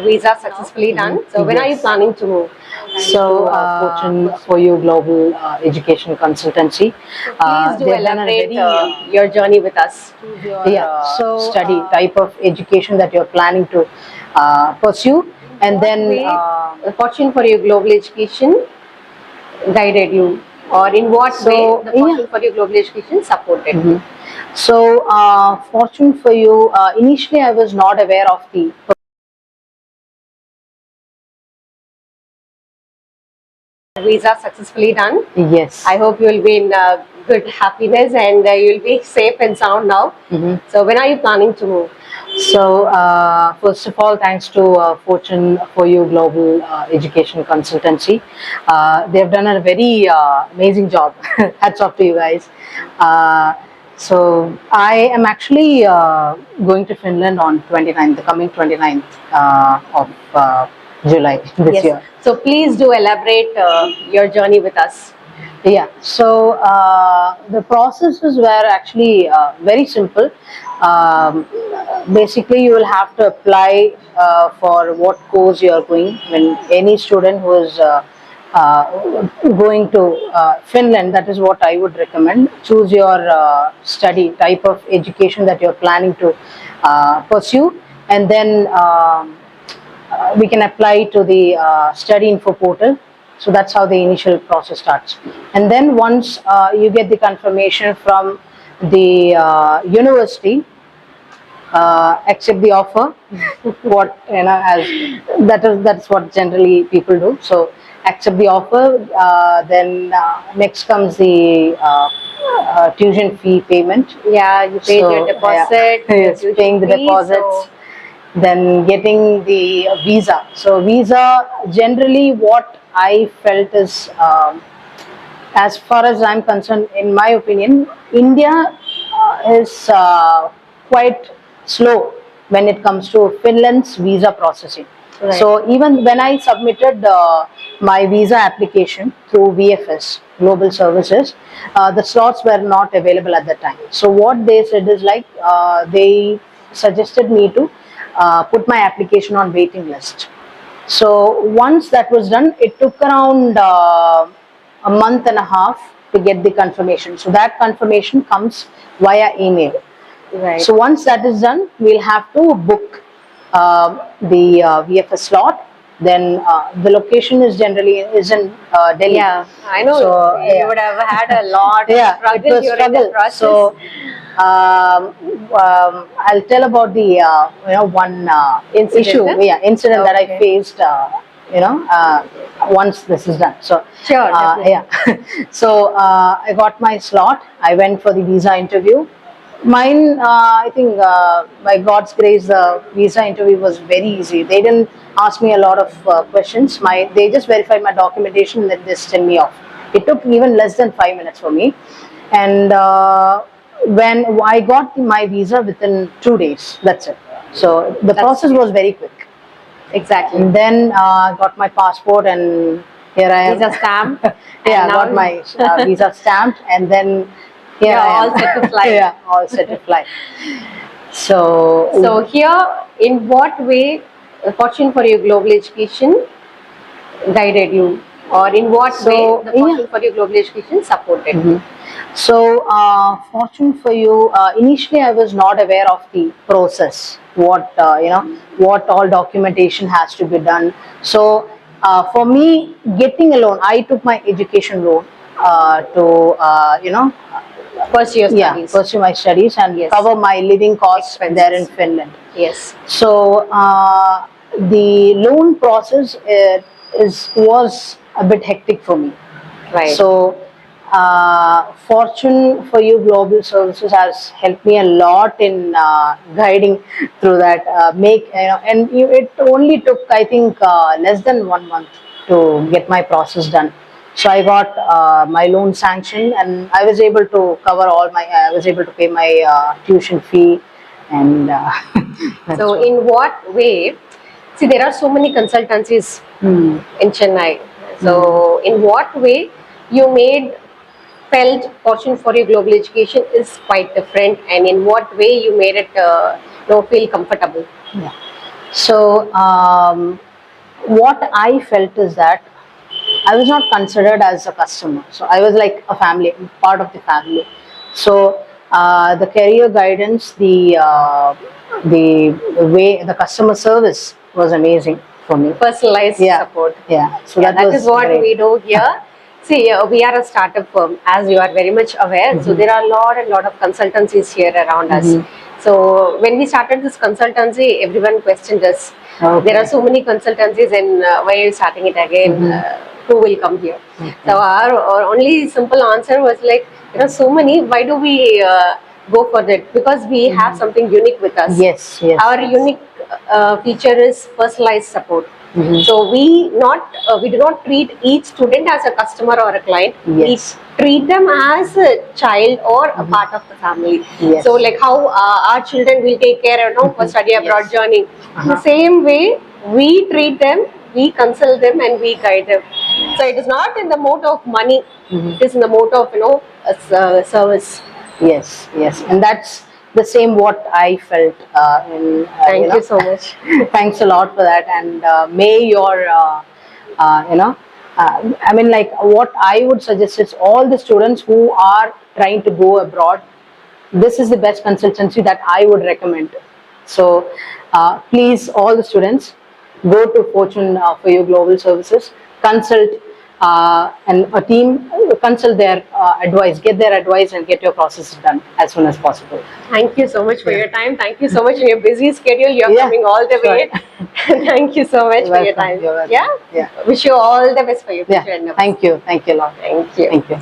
Visa successfully done. So when are you planning to move? So, Fortune for You Global Education Consultancy. Please do they've done a elaborate very, your journey with us. so study type of education that you're planning to pursue, and then Fortune for You Global Education guided you, or in what way the Fortune for You Global Education supported you? So, Fortune for You, initially I was not aware of the Visa successfully done. Yes. I hope you will be in good happiness and you will be safe and sound now. So when are you planning to move? So, first of all, thanks to Fortune for You Global Education Consultancy. They've done a very amazing job. Hats off to you guys. So, I am actually going to Finland on 29th, the coming 29th of July this year. So please do elaborate your journey with us. Yeah, so the processes were actually very simple. Basically, you will have to apply for what course you are going. When any student who is going to Finland, that is what I would recommend. Choose your study type of education that you are planning to pursue, and then we can apply to the study info portal. So that's how the initial process starts. And then once you get the confirmation from the university, accept the offer. What as that's what generally people do. So accept the offer. Then next comes the tuition fee payment. Yeah, you paid your deposit. Yes, paying the deposits. Then getting the visa. So visa, generally what I felt is, as far as I'm concerned, in my opinion, India is quite slow when it comes to Finland's visa processing. Right. So even when I submitted my visa application through VFS Global Services, the slots were not available at that time. So what they said is like they suggested me to put my application on waiting list. So once that was done, it took around a month and a half to get the confirmation. So that confirmation comes via email. Right. So once that is done, we'll have to book the VFS slot. Then the location is generally in Delhi. Yeah, I know. So, you would have had a lot of struggle during the process. So I'll tell about the one incident that I faced. Once this is done. So sure. So I got my slot. I went for the visa interview. Mine, I think, by God's grace, the visa interview was very easy. They didn't ask me a lot of questions. They just verified my documentation and then they sent me off. It took even less than 5 minutes for me. And when I got my visa within 2 days, that's it. So the process was very quick. Exactly. And then got my passport, and here I am. Visa stamped. Yeah, got my visa stamped, and then here I am. All set to fly. Yeah, all set to fly. So here, in what way Fortune for You Global Education guided you, or in what way the Fortune for You Global Education supported you? So, Fortune for You, initially I was not aware of the process, what what all documentation has to be done. So, for me, getting a loan, I took my education loan to pursue your studies. Yeah, pursue my studies and cover my living costs there in Finland. Yes. So, the loan process was a bit hectic for me. Right. So, Fortune for You Global Services has helped me a lot in guiding through that. It only took, I think, less than 1 month to get my process done. So I got my loan sanctioned, and I was able to cover I was able to pay my tuition fee, and so in what way? See, there are so many consultancies in Chennai. So, in what way you made felt Fortune for Your Global Education is quite different, and in what way you made it feel comfortable? Yeah. So, what I felt is that I was not considered as a customer. So I was like a family, part of the family. So the career guidance, the way the customer service was amazing for me. Personalized Yeah. support. Yeah. So Yeah, that was is what great. we do here. See, we are a startup firm, as you are very much aware. So there are a lot of consultancies here around us. So when we started this consultancy, everyone questioned us. Okay. There are so many consultancies, and why are you starting it again? Who will come here? So our only simple answer was like, there are so many. Why do we go for that? Because we have something unique with us. Yes. Yes. Our yes. unique feature is personalized support. So we do not treat each student as a customer or a client. Yes. We treat them as a child or a part of the family. Yes. So like how our children will take care for study abroad Yes. journey. In the same way, we treat them, we consult them, and we guide them. So it is not in the mode of money. It is in the mode of service. Yes, yes, and that's the same what I felt. Thank you so much. Thanks a lot for that, and may your, I mean, like what I would suggest is all the students who are trying to go abroad, this is the best consultancy that I would recommend. So, please, all the students, go to Fortune for Your Global Services, consult and a team, consult their advice, get their advice, and get your processes done as soon as possible. Thank you so much for your time. Thank you so much in your busy schedule. You're coming all the way. Thank you so much for your time. You're welcome. Yeah? Yeah. Wish you all the best for your future. Yeah. Thank you. Thank you a lot. Thank you. Thank you.